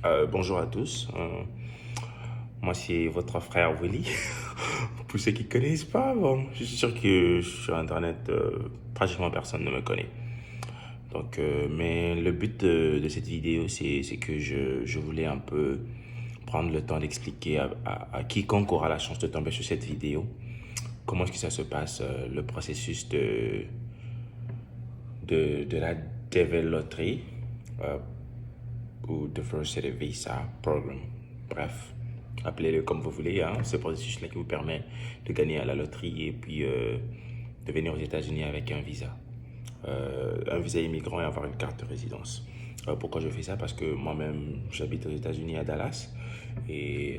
Bonjour à tous. Moi, c'est votre frère Willy. Pour ceux qui ne connaissent pas, bon, je suis sûr que sur Internet, pratiquement personne ne me connaît. Donc, mais le but de cette vidéo, c'est que je voulais un peu prendre le temps d'expliquer à quiconque aura la chance de tomber sur cette vidéo comment est-ce que ça se passe, le processus de la DV Lottery euh, ou Diversity Visa Program. Bref, appelez-le comme vous voulez. Hein. Ce processus-là qui vous permet de gagner à la loterie et puis de venir aux États-Unis avec un visa immigrant et avoir une carte de résidence. Pourquoi je fais ça? Parce que moi-même, j'habite aux États-Unis à Dallas et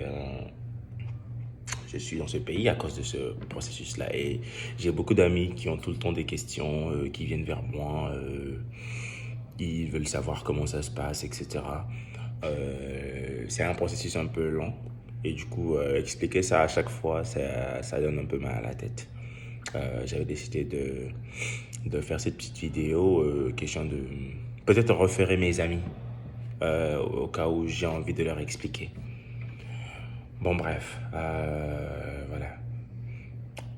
je suis dans ce pays à cause de ce processus-là. Et j'ai beaucoup d'amis qui ont tout le temps des questions, qui viennent vers moi, ils veulent savoir comment ça se passe, etc. C'est un processus un peu long. Et du coup, expliquer ça à chaque fois, ça donne un peu mal à la tête. J'avais décidé de faire cette petite vidéo, question de peut-être référer mes amis, au cas où j'ai envie de leur expliquer. Bon, bref, voilà.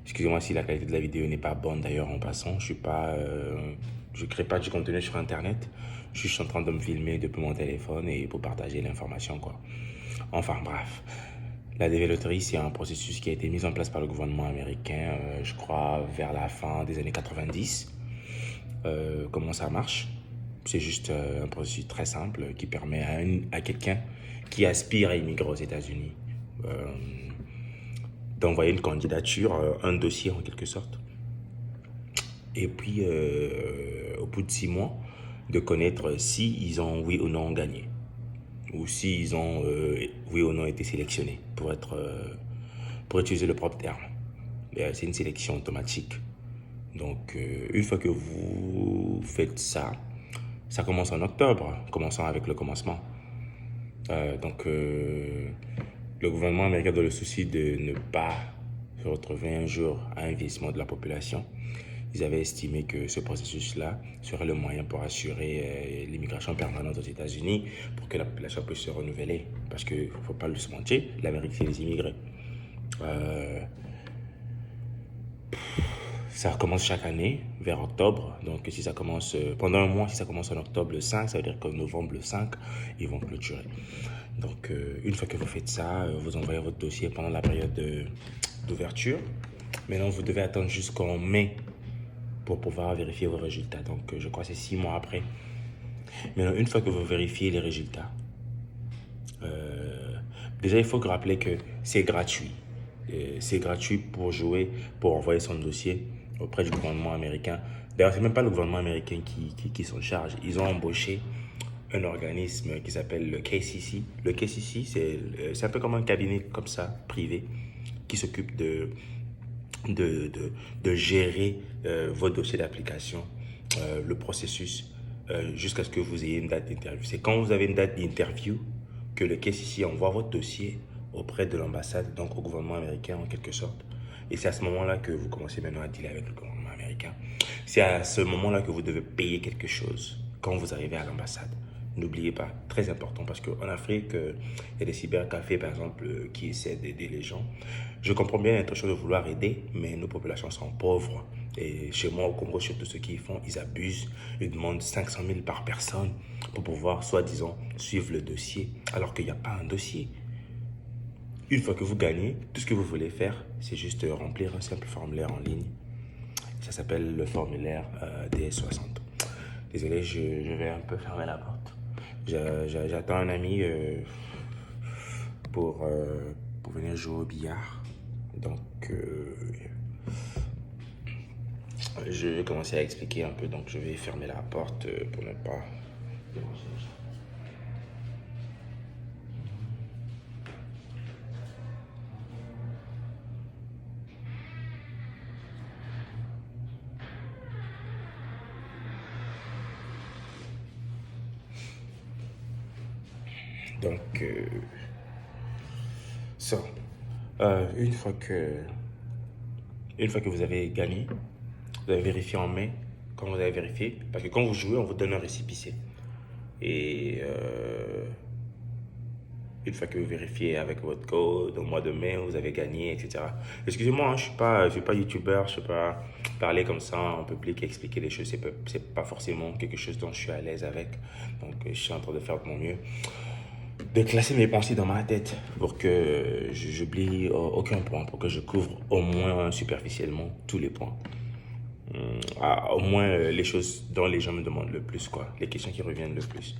Excusez-moi si la qualité de la vidéo n'est pas bonne d'ailleurs en passant. Je crée pas du contenu sur Internet. Je suis en train de me filmer depuis mon téléphone et pour partager l'information quoi. Enfin bref. La dévéloterie, c'est un processus qui a été mis en place par le gouvernement américain, je crois, vers la fin des années 90. Comment ça marche? C'est juste un processus très simple qui permet à quelqu'un qui aspire à immigrer aux États-Unis euh, d'envoyer une candidature, un dossier en quelque sorte. Et puis, au bout de 6 mois, de connaître si ils ont oui ou non gagné. Ou s'ils ont oui ou non été sélectionnés, pour utiliser le propre terme. C'est une sélection automatique. Donc, une fois que vous faites ça, ça commence en octobre, commençant avec le commencement. Donc, le gouvernement américain, dans le souci de ne pas se retrouver un jour à un vieillissement de la population, ils avaient estimé que ce processus-là serait le moyen pour assurer l'immigration permanente aux États-Unis pour que la population puisse se renouveler. Parce qu'il ne faut pas le se mentir, l'Amérique, c'est les immigrés. Euh, Ça commence chaque année, vers octobre. Donc, si ça commence pendant un mois, si ça commence en octobre le 5, ça veut dire qu'en novembre le 5, ils vont clôturer. Donc, une fois que vous faites ça, vous envoyez votre dossier pendant la période d'ouverture. Maintenant, vous devez attendre jusqu'en mai pour pouvoir vérifier vos résultats. Donc, je crois que c'est 6 mois après. Maintenant, une fois que vous vérifiez les résultats, euh, déjà, il faut rappeler que c'est gratuit. C'est gratuit pour jouer, pour envoyer son dossier auprès du gouvernement américain. D'ailleurs, c'est même pas le gouvernement américain qui s'en charge. Ils ont embauché un organisme qui s'appelle le KCC. Le KCC, c'est un peu comme un cabinet comme ça, privé, qui s'occupe de gérer vos dossiers d'application, le processus, jusqu'à ce que vous ayez une date d'interview. C'est quand vous avez une date d'interview que le KCC envoie votre dossier auprès de l'ambassade, donc au gouvernement américain en quelque sorte. Et c'est à ce moment-là que vous commencez maintenant à dealer avec le gouvernement américain. C'est à ce moment-là que vous devez payer quelque chose quand vous arrivez à l'ambassade. N'oubliez pas, très important, parce qu'en Afrique, il y a des cybercafés, par exemple, qui essaient d'aider les gens. Je comprends bien l'intention de vouloir aider, mais nos populations sont pauvres. Et chez moi, au Congo, surtout ceux qui font, ils abusent. Ils demandent 500 000 par personne pour pouvoir, soi-disant, suivre le dossier, alors qu'il n'y a pas un dossier. Une fois que vous gagnez, tout ce que vous voulez faire, c'est juste remplir un simple formulaire en ligne. Ça s'appelle le formulaire DS60. Désolé, je vais un peu fermer la porte. J'attends un ami pour venir jouer au billard. Donc, je vais commencer à expliquer un peu. Donc, je vais fermer la porte pour ne pas déranger les gens. Donc, ça. Euh, une fois que, une fois que vous avez gagné, vous avez vérifié en mai, quand vous avez vérifié, parce que quand vous jouez, on vous donne un récépissé. Et Une fois que vous vérifiez avec votre code, au mois de mai, vous avez gagné, etc. Excusez-moi, hein, je suis pas youtubeur, je ne sais pas parler comme ça en public, expliquer les choses, c'est pas forcément quelque chose dont je suis à l'aise avec. Donc, je suis en train de faire de mon mieux, de classer mes pensées dans ma tête pour que j'oublie aucun point, pour que je couvre au moins superficiellement tous les points. Au moins les choses dont les gens me demandent le plus, quoi, les questions qui reviennent le plus.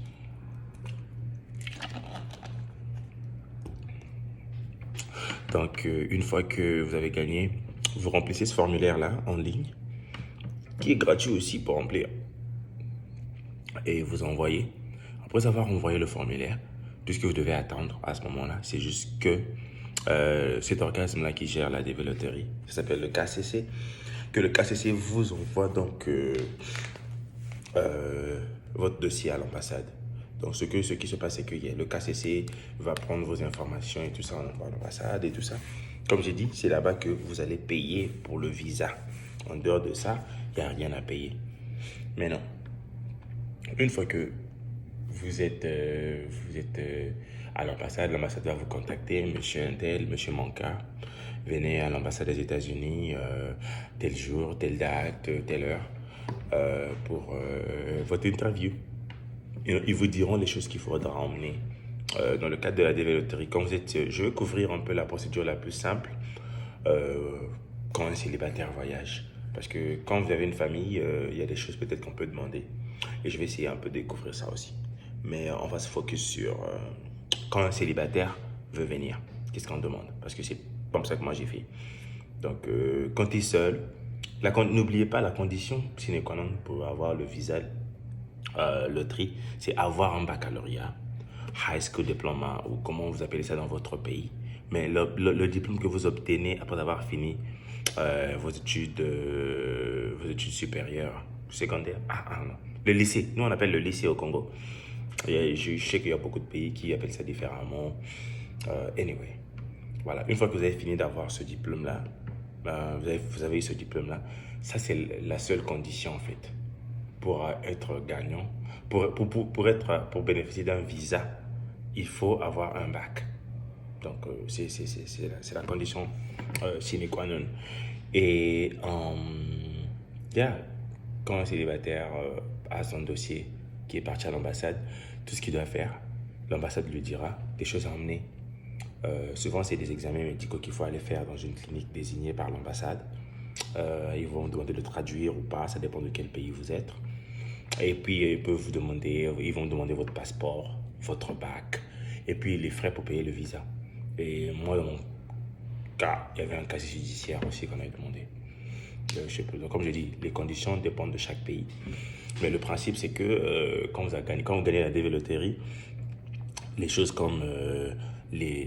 Donc, une fois que vous avez gagné, vous remplissez ce formulaire-là en ligne, qui est gratuit aussi pour remplir. Et vous envoyez. Après avoir envoyé le formulaire, tout ce que vous devez attendre à ce moment-là, c'est juste que cet organisme-là qui gère la développerie, ça s'appelle le KCC, que le KCC vous envoie donc votre dossier à l'ambassade. Donc, ce qui se passe, c'est que le KCC va prendre vos informations et tout ça, on envoie à l'ambassade et tout ça. Comme j'ai dit, c'est là-bas que vous allez payer pour le visa. En dehors de ça, il n'y a rien à payer. Mais non. Une fois que vous êtes à l'ambassade va vous contacter, monsieur Intel, monsieur Manka, venez à l'ambassade des États-Unis, tel jour, telle date, telle heure, pour votre interview. Ils vous diront les choses qu'il faudra emmener. Dans le cadre de la développerie, je vais couvrir un peu la procédure la plus simple quand un célibataire voyage. Parce que quand vous avez une famille, il y a des choses peut-être qu'on peut demander. Et je vais essayer un peu de découvrir ça aussi. Mais on va se focus sur quand un célibataire veut venir. Qu'est-ce qu'on demande? Parce que c'est comme ça que moi j'ai fait. Donc, quand tu es seul, n'oubliez pas la condition sine qua non pour avoir le visa loterie, c'est avoir un baccalauréat, high school diploma ou comment vous appelez ça dans votre pays. Mais le diplôme que vous obtenez après avoir fini vos études supérieures, secondaires, non. Le lycée, nous on appelle le lycée au Congo. Et je sais qu'il y a beaucoup de pays qui appellent ça différemment. Anyway, voilà. Une fois que vous avez fini d'avoir ce diplôme-là, vous avez eu ce diplôme-là, ça c'est la seule condition en fait pour être gagnant, pour bénéficier d'un visa, il faut avoir un bac. Donc, c'est la condition sine qua non. Et quand un célibataire a son dossier qui est parti à l'ambassade, tout ce qu'il doit faire, l'ambassade lui dira des choses à emmener. Souvent, c'est des examens médicaux qu'il faut aller faire dans une clinique désignée par l'ambassade. Ils vont demander de traduire ou pas, ça dépend de quel pays vous êtes. Et puis, ils vont demander votre passeport, votre bac, et puis les frais pour payer le visa. Et moi, dans mon cas, il y avait un casier judiciaire aussi qu'on avait demandé. Je sais plus. Donc, comme je dis, les conditions dépendent de chaque pays. Mais le principe, c'est que quand vous gagnez la DV Loterie, les choses comme les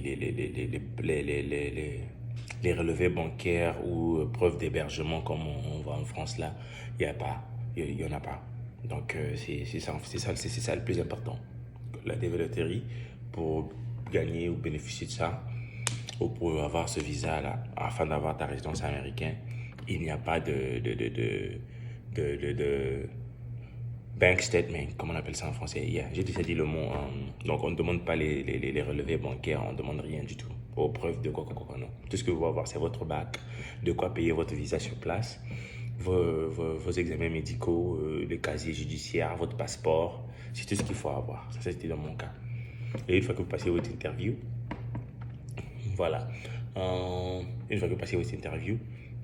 relevés bancaires ou preuves d'hébergement, comme on voit en France là, il y en a pas. Donc, c'est ça le plus important. La DV Loterie, pour gagner ou bénéficier de ça, ou pour avoir ce visa-là, afin d'avoir ta résidence américaine, il n'y a pas de bank statement, comme on appelle ça en français. J'ai déjà dit le mot. Donc, on ne demande pas les relevés bancaires, on ne demande rien du tout. Aux preuves de quoi, non. Tout ce que vous allez avoir, c'est votre bac, de quoi payer votre visa sur place, vos examens médicaux, le casier judiciaire, votre passeport. C'est tout ce qu'il faut avoir. Ça, c'était dans mon cas. Et une fois que vous passez votre interview, voilà. Une fois que vous passez votre interview,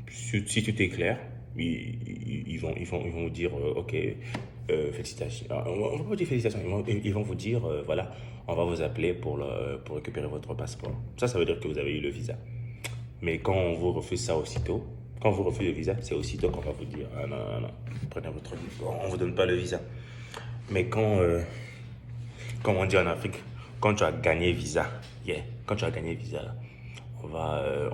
si tout est clair, ils vont vous dire ok, félicitations. On va pas dire félicitations, ils vont vous dire voilà, on va vous appeler pour récupérer votre passeport. Ça veut dire que vous avez eu le visa. Mais quand on vous refuse ça aussitôt, quand vous refusez le visa, c'est aussitôt qu'on va vous dire ah non, prenez votre visa, on vous donne pas le visa. Mais comme on dit en Afrique, quand tu as gagné visa, quand tu as gagné visa là,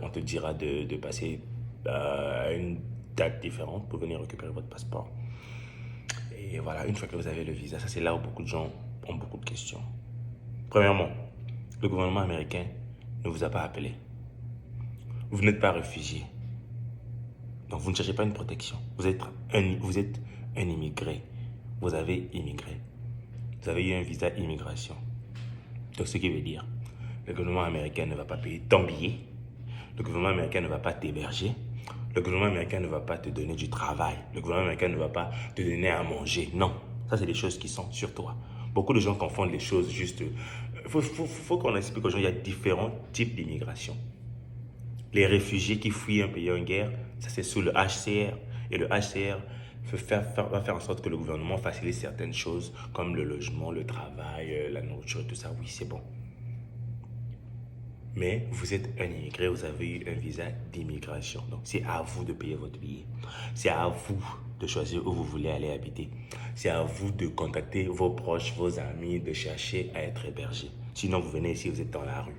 on te dira de passer à une date différente pour venir récupérer votre passeport. Et voilà, une fois que vous avez le visa, ça c'est là où beaucoup de gens ont beaucoup de questions. Premièrement, le gouvernement américain ne vous a pas appelé. Vous n'êtes pas réfugié. Donc vous ne cherchez pas une protection. Vous êtes un immigré. Vous avez immigré. Vous avez eu un visa immigration. Donc ce qui veut dire, Le gouvernement américain ne va pas payer ton billet. Le gouvernement américain ne va pas t'héberger. Le gouvernement américain ne va pas te donner du travail. Le gouvernement américain ne va pas te donner à manger. Non, ça c'est des choses qui sont sur toi. Beaucoup de gens confondent les choses juste. Faut qu'on explique aux gens, il y a différents types d'immigration. Les réfugiés qui fuient un pays en guerre, ça c'est sous le HCR. Et le HCR va faire en sorte que le gouvernement facilite certaines choses comme le logement, le travail, la nourriture, tout ça. Oui, c'est bon. Mais vous êtes un immigré, vous avez eu un visa d'immigration. Donc, c'est à vous de payer votre billet. C'est à vous de choisir où vous voulez aller habiter. C'est à vous de contacter vos proches, vos amis, de chercher à être hébergé. Sinon, vous venez ici, vous êtes dans la rue.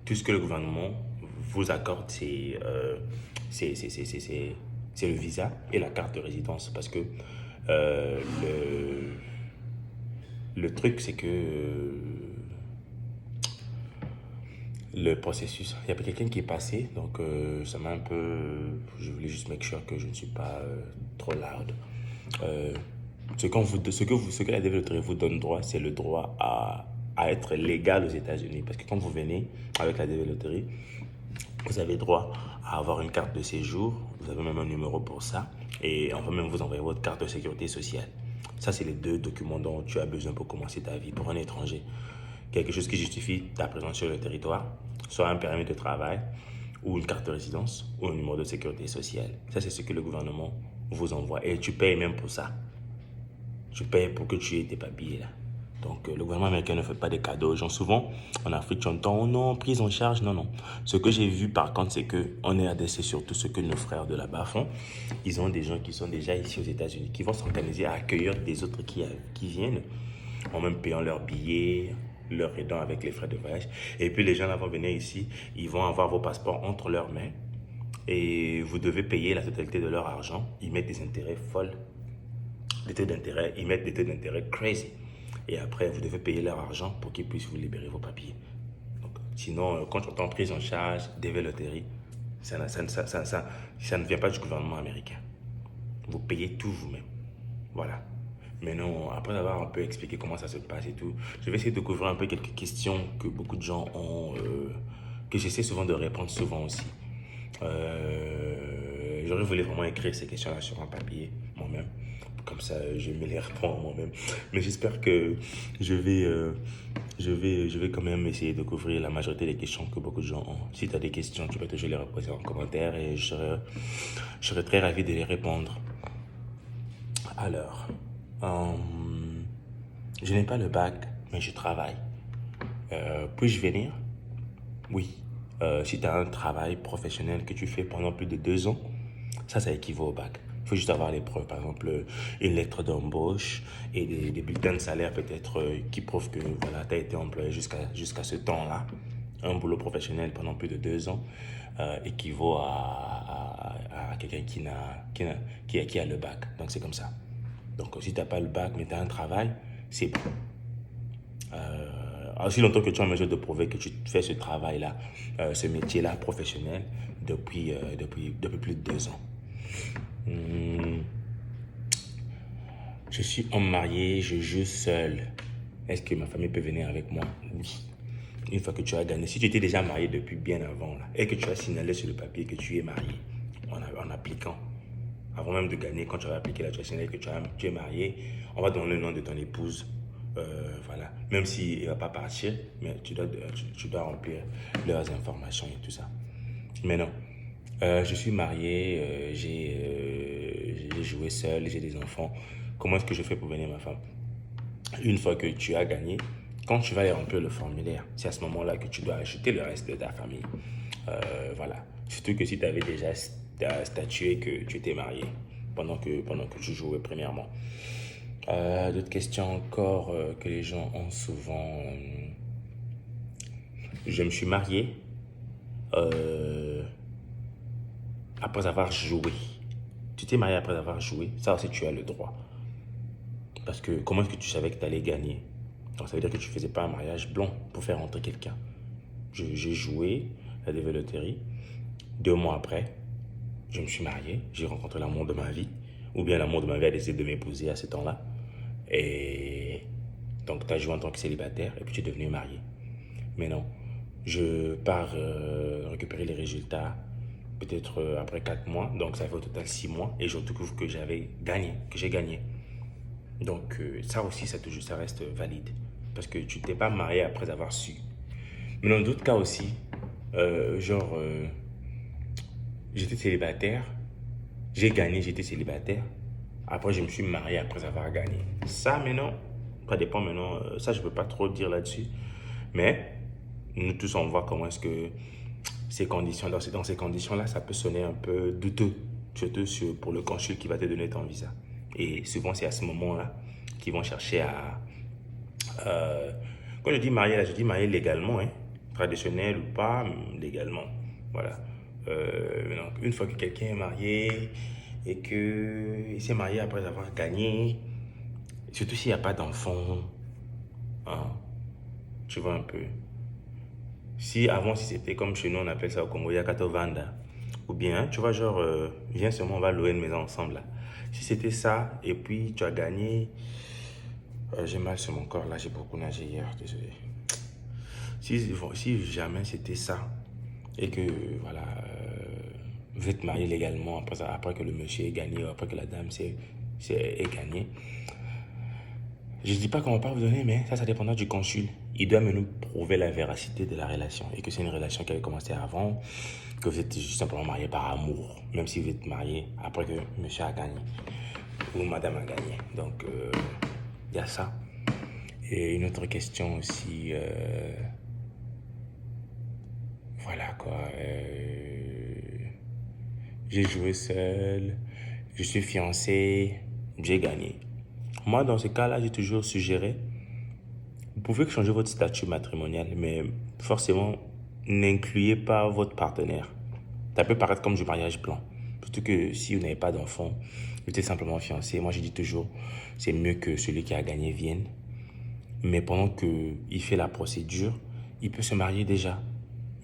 Tout ce que le gouvernement vous accorde, c'est le visa et la carte de résidence. Parce que euh, le truc, c'est que le processus, il y avait quelqu'un qui est passé, donc ça m'a un peu... Je voulais juste make sure que je ne suis pas trop loud. Ce que la DV vous donne droit, c'est le droit à être légal aux États-Unis. Parce que quand vous venez avec la DV Loterie, vous avez droit à avoir une carte de séjour, vous avez même un numéro pour ça, et on va même vous envoyer votre carte de sécurité sociale. Ça, c'est les deux documents dont tu as besoin pour commencer ta vie pour un étranger. Quelque chose qui justifie ta présence sur le territoire, soit un permis de travail, ou une carte de résidence, ou un numéro de sécurité sociale. Ça, c'est ce que le gouvernement vous envoie. Et tu payes même pour ça. Tu payes pour que tu aies tes papiers là. Donc, le gouvernement américain ne fait pas des cadeaux aux gens. Souvent, en Afrique, tu entends, oh non, prise en charge. Non, non. Ce que j'ai vu, par contre, c'est qu'en RDC, c'est surtout ce que nos frères de là-bas font. Ils ont des gens qui sont déjà ici aux États-Unis, qui vont s'organiser à accueillir des autres qui viennent, en même payant leurs billets, leur aidant avec les frais de voyage. Et puis, les gens là vont venir ici, ils vont avoir vos passeports entre leurs mains et vous devez payer la totalité de leur argent. Ils mettent des intérêts folles, des taux d'intérêt, ils mettent des taux d'intérêt crazy. Et après, vous devez payer leur argent pour qu'ils puissent vous libérer vos papiers. Donc, sinon, quand on entend prise en charge, DV Loterie, ça ne vient pas du gouvernement américain. Vous payez tout vous-même. Voilà. Maintenant, après avoir un peu expliqué comment ça se passe et tout, je vais essayer de couvrir un peu quelques questions que beaucoup de gens ont, que j'essaie souvent de répondre souvent aussi. J'aurais voulu vraiment écrire ces questions-là sur un papier moi-même. Comme ça, je me les réponds moi-même. Mais j'espère que je vais quand même essayer de couvrir la majorité des questions que beaucoup de gens ont. Si tu as des questions, tu peux toujours les reposer en commentaire et je serai très ravi de les répondre. Alors, je n'ai pas le bac, mais je travaille. Puis-je venir? Oui. Si tu as un travail professionnel que tu fais pendant plus de 2 ans, ça équivaut au bac. Il faut juste avoir les preuves, par exemple une lettre d'embauche et des bulletins de salaire peut-être qui prouvent que voilà, tu as été employé jusqu'à ce temps-là. Un boulot professionnel pendant plus de 2 ans équivaut à quelqu'un qui a le bac. Donc c'est comme ça. Donc si tu n'as pas le bac mais tu as un travail, c'est bon. Aussi longtemps que tu es en mesure de prouver que tu fais ce travail-là, ce métier-là professionnel depuis plus de 2 ans. Je suis homme marié, je joue seul. Est-ce que ma famille peut venir avec moi? Oui. Une fois que tu as gagné, si tu étais déjà marié depuis bien avant là, et que tu as signalé sur le papier que tu es marié, en appliquant, avant même de gagner, quand tu vas appliquer là, tu as signalé que tu es marié, on va donner le nom de ton épouse. Voilà. Même s'il ne va pas partir, mais tu dois remplir leurs informations et tout ça. Mais non. Je suis marié, j'ai joué seul, j'ai des enfants. Comment est-ce que je fais pour venir ma femme? Une fois que tu as gagné, quand tu vas aller remplir le formulaire, c'est à ce moment-là que tu dois ajouter le reste de ta famille. Voilà. Surtout que si tu avais déjà statué que tu étais marié pendant que tu jouais premièrement. D'autres questions encore que les gens ont souvent. Je me suis marié après avoir joué. Tu t'es marié après avoir joué, ça aussi tu as le droit. Parce que comment est-ce que tu savais que tu allais gagner? Donc ça veut dire que tu ne faisais pas un mariage blanc pour faire rentrer quelqu'un. J'ai joué à la loterie. 2 mois après, je me suis marié, j'ai rencontré l'amour de ma vie. Ou bien l'amour de ma vie a décidé de m'épouser à ce temps-là. Et donc tu as joué en tant que célibataire et puis tu es devenu marié. Mais non, je pars récupérer les résultats peut-être après 4 mois. Donc ça fait au total 6 mois. Et je découvre que j'avais gagné, que j'ai gagné. Donc ça aussi, ça reste valide. Parce que tu t'es pas marié après avoir su. Mais dans d'autres cas aussi, j'étais célibataire, j'ai gagné, j'étais célibataire. Après, je me suis marié après avoir gagné. Ça, maintenant, ça dépend maintenant. Ça, je ne peux pas trop dire là-dessus. Mais nous tous, on voit comment est-ce que ces conditions, dans ces conditions-là, ça peut sonner un peu douteux. Surtout pour le consul qui va te donner ton visa. Et souvent, c'est à ce moment-là qu'ils vont chercher à... quand je dis marié, là, je dis marié légalement, hein, traditionnel ou pas, légalement. Voilà. Donc, une fois que quelqu'un est marié et qu'il s'est marié après avoir gagné, surtout s'il n'y a pas d'enfant, hein, tu vois un peu. Si avant, si c'était comme chez nous, on appelle ça au Congo, Yakato Vanda. Ou bien, tu vois, genre, viens seulement, on va louer une maison ensemble là. Si c'était ça, et puis tu as gagné, j'ai mal sur mon corps là, j'ai beaucoup nagé hier, désolé. Si jamais c'était ça, et que, voilà, vous êtes marié légalement après que le monsieur ait gagné, ou après que la dame ait gagné, je ne dis pas qu'on ne va pas vous donner, mais ça dépendra du consul. Il doit nous prouver la véracité de la relation et que c'est une relation qui avait commencé avant, que vous êtes juste simplement marié par amour, même si vous êtes marié après que monsieur a gagné ou madame a gagné. Donc, il y a ça. Et une autre question aussi, voilà quoi. J'ai joué seul, je suis fiancé, j'ai gagné. Moi, dans ce cas-là, j'ai toujours suggéré, vous pouvez changer votre statut matrimonial, mais forcément, n'incluez pas votre partenaire. Ça peut paraître comme du mariage blanc. Surtout que si vous n'avez pas d'enfant, vous êtes simplement fiancé. Moi, je dis toujours, c'est mieux que celui qui a gagné vienne. Mais pendant qu'il fait la procédure, il peut se marier déjà.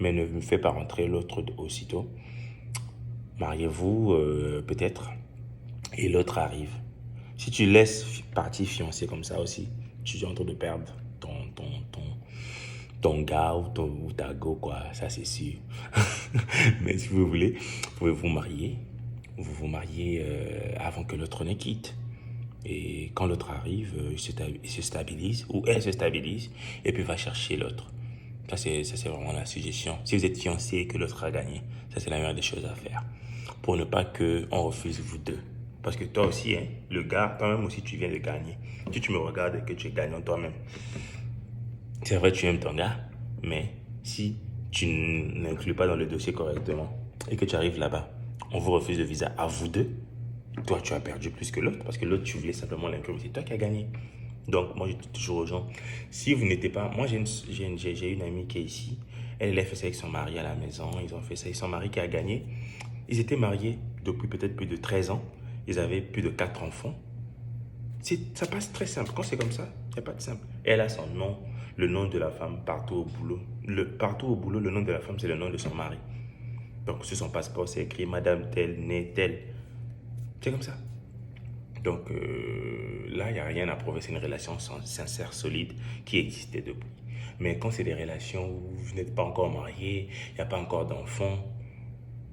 Mais ne me fait pas rentrer l'autre aussitôt. Mariez-vous peut-être et l'autre arrive. Si tu laisses partir fiancé comme ça aussi, tu es en train de perdre ton gars ou ta go, quoi. Ça, c'est sûr. Mais si vous voulez, vous pouvez vous marier. Vous vous mariez avant que l'autre ne quitte. Et quand l'autre arrive, il se stabilise ou elle se stabilise et puis va chercher l'autre. Ça, c'est vraiment la suggestion. Si vous êtes fiancé et que l'autre a gagné, ça, c'est la meilleure des choses à faire. Pour ne pas qu'on refuse vous deux. Parce que toi aussi, hein, le gars, toi-même aussi, tu viens de gagner. Si tu me regardes et que tu es gagnant toi-même, c'est vrai, tu aimes ton gars, mais si tu n'inclus pas dans le dossier correctement et que tu arrives là-bas, on vous refuse le visa à vous deux, toi, tu as perdu plus que l'autre parce que l'autre, tu voulais simplement l'inclure, mais c'est toi qui as gagné. Donc, moi, je dis toujours aux gens, si vous n'étiez pas... Moi, j'ai une amie qui est ici. Elle a fait ça avec son mari à la maison. Ils ont fait ça avec son mari qui a gagné. Ils étaient mariés depuis peut-être plus de 13 ans. Ils avaient plus de 4 enfants. Ça passe très simple. Quand c'est comme ça, il n'y a pas de simple. Elle a son nom, le nom de la femme partout au boulot. Partout au boulot, le nom de la femme, c'est le nom de son mari. Donc, sur son passeport, c'est écrit Madame telle, née telle. C'est comme ça. Donc là, il n'y a rien à prouver. C'est une relation sincère, solide, qui existait depuis. Mais quand c'est des relations où vous n'êtes pas encore marié, il n'y a pas encore d'enfant,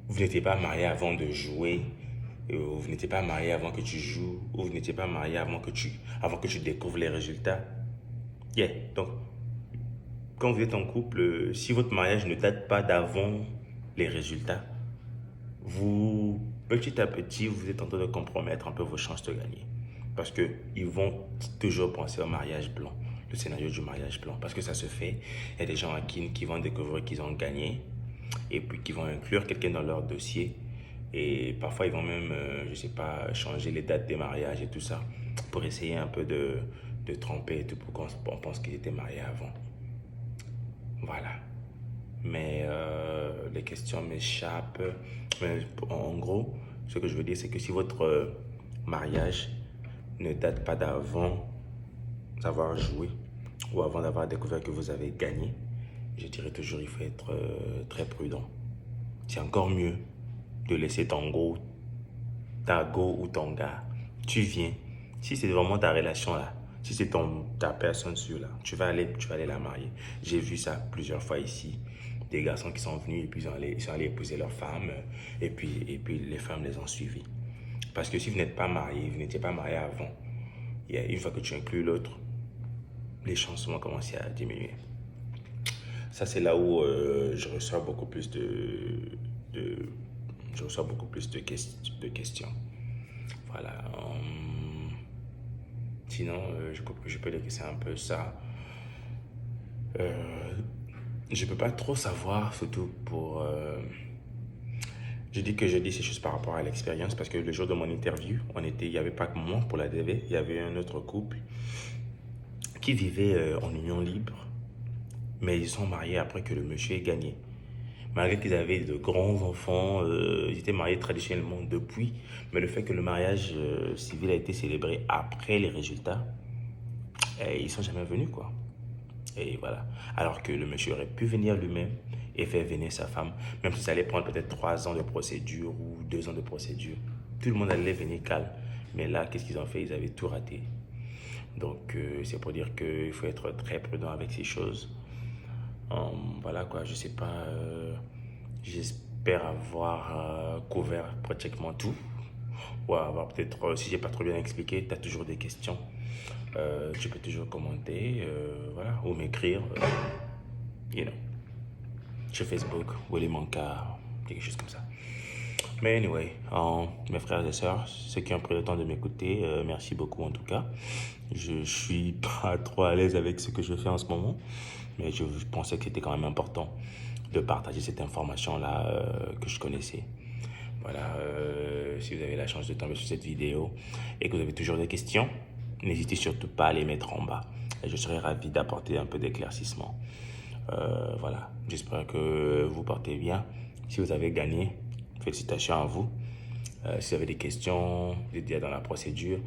vous n'étiez pas marié avant de jouer, vous n'étiez pas marié avant que tu joues, ou vous n'étiez pas marié avant que tu découvres les résultats. Yeah. Donc, quand vous êtes en couple, si votre mariage ne date pas d'avant les résultats, vous, petit à petit, vous êtes en train de compromettre un peu vos chances de gagner. Parce qu'ils vont toujours penser au mariage blanc, le scénario du mariage blanc. Parce que ça se fait, il y a des gens qui vont découvrir qu'ils ont gagné et puis qui vont inclure quelqu'un dans leur dossier. Et parfois, ils vont même, je ne sais pas, changer les dates des mariages et tout ça pour essayer un peu de tromper et tout pour qu'on pense qu'ils étaient mariés avant. Voilà. Mais les questions m'échappent. Mais en gros, ce que je veux dire, c'est que si votre mariage ne date pas d'avant d'avoir joué ou avant d'avoir découvert que vous avez gagné, je dirais toujours il faut être très prudent. C'est encore mieux de laisser ta go ou ton gars. Tu viens. Si c'est vraiment ta relation là, Si c'est ta personne sûre là, tu vas aller la marier. J'ai vu ça plusieurs fois ici. Des garçons qui sont venus et puis ils sont allés épouser leurs femmes et puis les femmes les ont suivis. Parce que si vous n'êtes pas marié, vous n'étiez pas marié avant, une fois que tu inclus l'autre, les chances vont commencer à diminuer. Ça, c'est là où je reçois beaucoup plus de, je reçois beaucoup plus de questions. Voilà. Sinon, je peux dire que c'est un peu ça. Je peux pas trop savoir, surtout pour... je dis que je dis ces choses par rapport à l'expérience parce que le jour de mon interview, il n'y avait pas que moi pour la DV, il y avait un autre couple qui vivait en union libre, mais ils sont mariés après que le monsieur ait gagné. Malgré qu'ils avaient de grands enfants, ils étaient mariés traditionnellement depuis, mais le fait que le mariage civil a été célébré après les résultats, ils ne sont jamais venus, quoi. Et voilà. Alors que le monsieur aurait pu venir lui-même et faire venir sa femme, même si ça allait prendre peut-être 3 ans de procédure ou 2 ans de procédure. Tout le monde allait venir calme. Mais là, qu'est-ce qu'ils ont fait? Ils avaient tout raté. Donc, c'est pour dire qu'il faut être très prudent avec ces choses. Voilà quoi, je sais pas. J'espère avoir couvert pratiquement tout. Ou avoir peut-être, si j'ai pas trop bien expliqué, tu as toujours des questions. Tu peux toujours commenter, voilà, ou m'écrire, you know, sur Facebook, Willy Manka, quelque chose comme ça. Mais anyway, mes frères et sœurs, ceux qui ont pris le temps de m'écouter, merci beaucoup en tout cas. Je suis pas trop à l'aise avec ce que je fais en ce moment, mais je pensais que c'était quand même important de partager cette information-là que je connaissais. Voilà, si vous avez la chance de tomber sur cette vidéo et que vous avez toujours des questions, n'hésitez surtout pas à les mettre en bas. Et je serai ravi d'apporter un peu d'éclaircissement. Voilà, j'espère que vous portez bien. Si vous avez gagné, félicitations à vous. Si vous avez des questions, vous êtes déjà dans la procédure,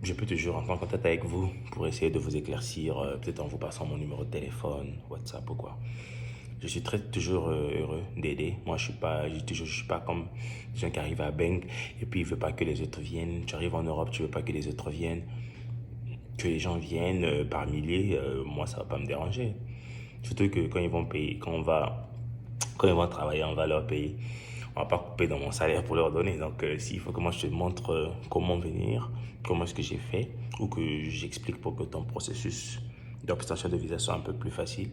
je peux toujours entrer en contact avec vous pour essayer de vous éclaircir, peut-être en vous passant mon numéro de téléphone, WhatsApp ou quoi. Je suis toujours heureux d'aider. Moi, je suis pas comme les gens qui arrivent à Beng et puis ils veulent pas que les autres viennent. Tu arrives en Europe, tu veux pas que les autres viennent. Que les gens viennent par milliers, moi, ça va pas me déranger. Surtout que quand ils vont payer, quand ils vont travailler, on va leur payer. On va pas couper dans mon salaire pour leur donner. Donc, s'il faut que moi je te montre comment venir, comment est-ce que j'ai fait, ou que j'explique pour que ton processus d'obtention de visa soit un peu plus facile,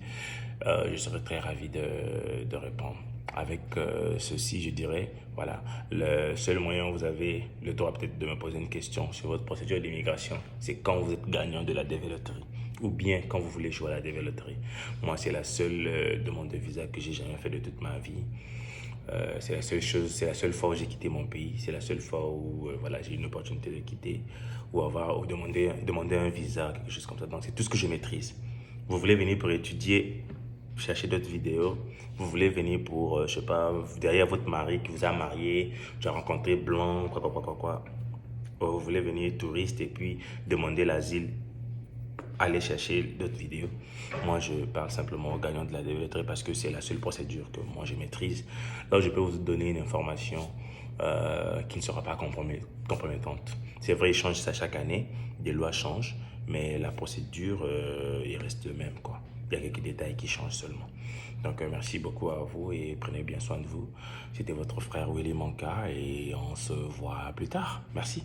je serais très ravi de répondre. Avec ceci, je dirais, voilà, le seul moyen où vous avez le droit peut-être de me poser une question sur votre procédure d'immigration, c'est quand vous êtes gagnant de la DV Lottery ou bien quand vous voulez jouer à la DV Lottery. Moi, c'est la seule demande de visa que j'ai jamais fait de toute ma vie. C'est la seule chose, c'est la seule fois où j'ai quitté mon pays, c'est la seule fois où voilà, j'ai eu une opportunité de quitter ou demander un visa, quelque chose comme ça. Donc c'est tout ce que je maîtrise. Vous voulez venir pour étudier, chercher d'autres vidéos, vous voulez venir pour, je sais pas, derrière votre mari qui vous a marié, tu as rencontré blanc, quoi. Ou vous voulez venir touriste et puis demander l'asile, aller chercher d'autres vidéos. Moi, je parle simplement aux gagnants de la DVLT parce que c'est la seule procédure que moi je maîtrise. Là, je peux vous donner une information qui ne sera pas compromettante. C'est vrai, ils changent ça chaque année, des lois changent, mais la procédure, il reste le même, quoi. Il y a quelques détails qui changent seulement. Donc, merci beaucoup à vous et prenez bien soin de vous. C'était votre frère Willy Manka et on se voit plus tard. Merci.